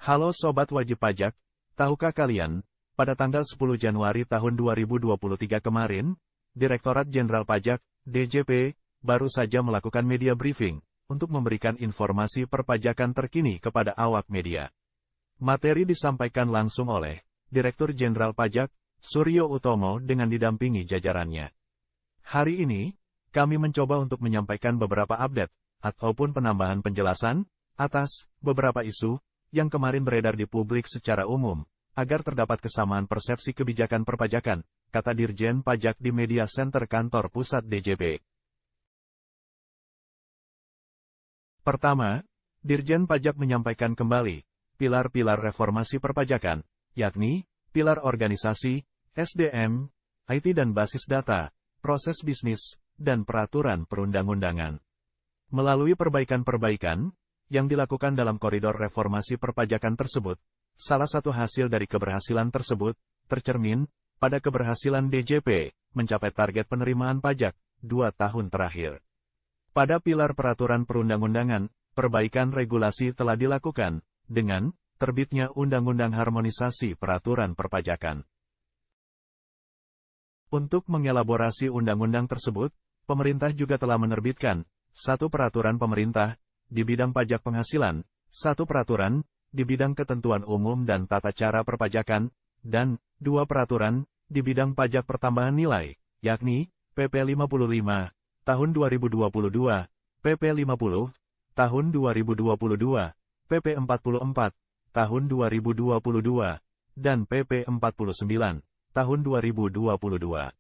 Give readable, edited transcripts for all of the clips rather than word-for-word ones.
Halo Sobat Wajib Pajak, tahukah kalian, pada tanggal 10 Januari tahun 2023 kemarin, Direktorat Jenderal Pajak, DJP, baru saja melakukan media briefing, untuk memberikan informasi perpajakan terkini kepada awak media. Materi disampaikan langsung oleh Direktur Jenderal Pajak, Suryo Utomo dengan didampingi jajarannya. Hari ini, kami mencoba untuk menyampaikan beberapa update, ataupun penambahan penjelasan, atas beberapa isu, yang kemarin beredar di publik secara umum, agar terdapat kesamaan persepsi kebijakan perpajakan, kata Dirjen Pajak di Media Center Kantor Pusat DJP. Pertama, Dirjen Pajak menyampaikan kembali, pilar-pilar reformasi perpajakan, yakni, pilar organisasi, SDM, IT dan basis data, proses bisnis, dan peraturan perundang-undangan. Melalui perbaikan-perbaikan, yang dilakukan dalam koridor reformasi perpajakan tersebut, salah satu hasil dari keberhasilan tersebut, tercermin, pada keberhasilan DJP, mencapai target penerimaan pajak, 2 tahun terakhir. Pada pilar peraturan perundang-undangan, perbaikan regulasi telah dilakukan, dengan, terbitnya Undang-Undang Harmonisasi Peraturan Perpajakan. Untuk mengelaborasi undang-undang tersebut, pemerintah juga telah menerbitkan, 1 peraturan pemerintah, di bidang pajak penghasilan, 1 peraturan, di bidang ketentuan umum dan tata cara perpajakan, dan 2 peraturan, di bidang pajak pertambahan nilai, yakni, PP 55, tahun 2022, PP 50, tahun 2022, PP 44, tahun 2022, dan PP 49, tahun 2022.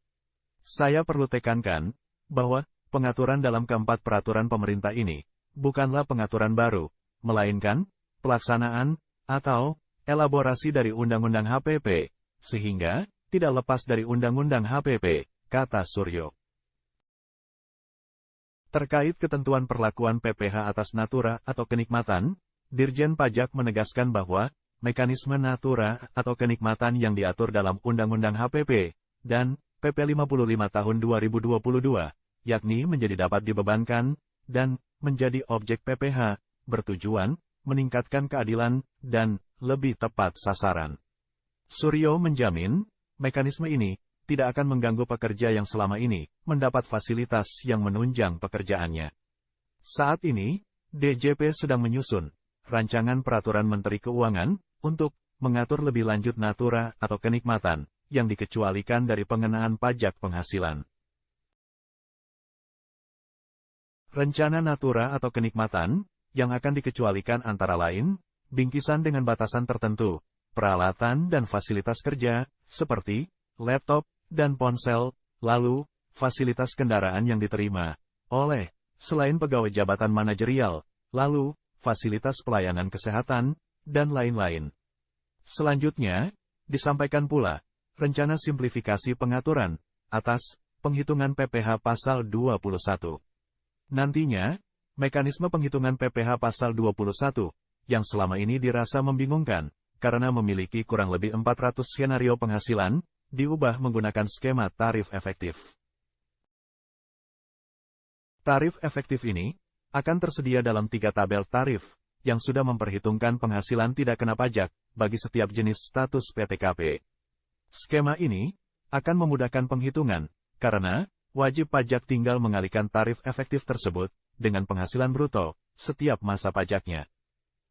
Saya perlu tekankan, bahwa, pengaturan dalam keempat peraturan pemerintah ini, bukanlah pengaturan baru, melainkan, pelaksanaan, atau, elaborasi dari Undang-Undang HPP, sehingga, tidak lepas dari Undang-Undang HPP, kata Suryo. Terkait ketentuan perlakuan PPh atas natura atau kenikmatan, Dirjen Pajak menegaskan bahwa, mekanisme natura atau kenikmatan yang diatur dalam Undang-Undang HPP, dan PP 55 tahun 2022, yakni menjadi dapat dibebankan, dan menjadi objek PPh, bertujuan, meningkatkan keadilan, dan lebih tepat sasaran. Suryo menjamin, mekanisme ini, tidak akan mengganggu pekerja yang selama ini, mendapat fasilitas yang menunjang pekerjaannya. Saat ini, DJP sedang menyusun, rancangan peraturan Menteri Keuangan, untuk mengatur lebih lanjut natura atau kenikmatan, yang dikecualikan dari pengenaan pajak penghasilan. Rencana natura atau kenikmatan, yang akan dikecualikan antara lain, bingkisan dengan batasan tertentu, peralatan dan fasilitas kerja, seperti, laptop, dan ponsel, lalu, fasilitas kendaraan yang diterima, oleh, selain pegawai jabatan manajerial, lalu, fasilitas pelayanan kesehatan, dan lain-lain. Selanjutnya, disampaikan pula, rencana simplifikasi pengaturan, atas, penghitungan PPh pasal 21. Nantinya, mekanisme penghitungan PPh pasal 21, yang selama ini dirasa membingungkan, karena memiliki kurang lebih 400 skenario penghasilan, diubah menggunakan skema tarif efektif. Tarif efektif ini, akan tersedia dalam 3 tabel tarif, yang sudah memperhitungkan penghasilan tidak kena pajak, bagi setiap jenis status PTKP. Skema ini, akan memudahkan penghitungan, karena, wajib pajak tinggal mengalihkan tarif efektif tersebut, dengan penghasilan bruto, setiap masa pajaknya.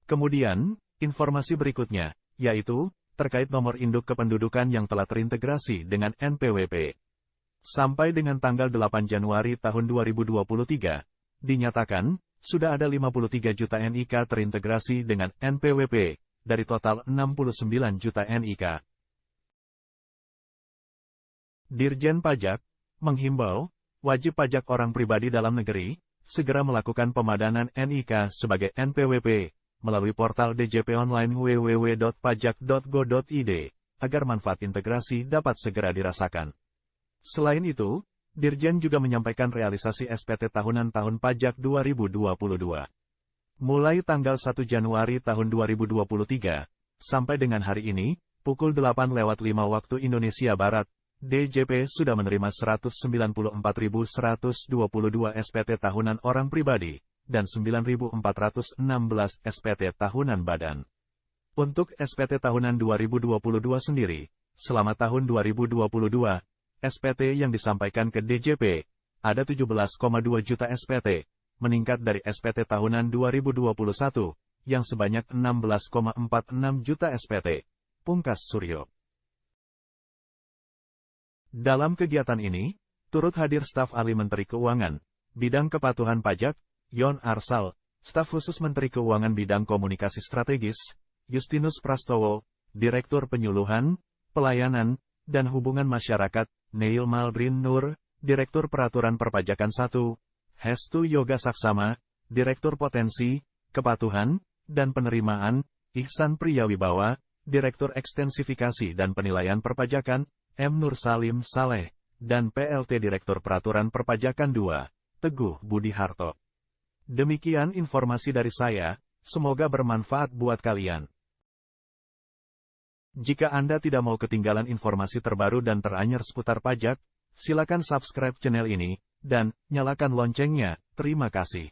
Kemudian, informasi berikutnya, yaitu, terkait nomor induk kependudukan yang telah terintegrasi dengan NPWP. Sampai dengan tanggal 8 Januari tahun 2023, dinyatakan, sudah ada 53 juta NIK terintegrasi dengan NPWP, dari total 69 juta NIK. Dirjen Pajak, menghimbau, wajib pajak orang pribadi dalam negeri, segera melakukan pemadanan NIK sebagai NPWP, melalui portal DJP online www.pajak.go.id, agar manfaat integrasi dapat segera dirasakan. Selain itu, Dirjen juga menyampaikan realisasi SPT tahunan tahun pajak 2022. Mulai tanggal 1 Januari tahun 2023, sampai dengan hari ini, pukul 8:05 waktu Indonesia Barat, DJP sudah menerima 194.122 SPT tahunan orang pribadi, dan 9.416 SPT tahunan badan. Untuk SPT tahunan 2022 sendiri, selama tahun 2022, SPT yang disampaikan ke DJP, ada 17,2 juta SPT, meningkat dari SPT tahunan 2021, yang sebanyak 16,46 juta SPT. Pungkas Suryo. Dalam kegiatan ini, turut hadir staf ahli Menteri Keuangan, Bidang Kepatuhan Pajak, Yon Arsal, staf khusus Menteri Keuangan Bidang Komunikasi Strategis, Justinus Prastowo, Direktur Penyuluhan, Pelayanan, dan Hubungan Masyarakat, Neil Maldrin Nur, Direktur Peraturan Perpajakan 1, Hestu Yoga Saksama, Direktur Potensi, Kepatuhan, dan Penerimaan, Ihsan Priyawibawa, Direktur Ekstensifikasi dan Penilaian Perpajakan, M. Nur Salim Saleh, dan PLT Direktur Peraturan Perpajakan 2, Teguh Budi Harto. Demikian informasi dari saya, semoga bermanfaat buat kalian. Jika Anda tidak mau ketinggalan informasi terbaru dan teranyar seputar pajak, silakan subscribe channel ini, dan nyalakan loncengnya. Terima kasih.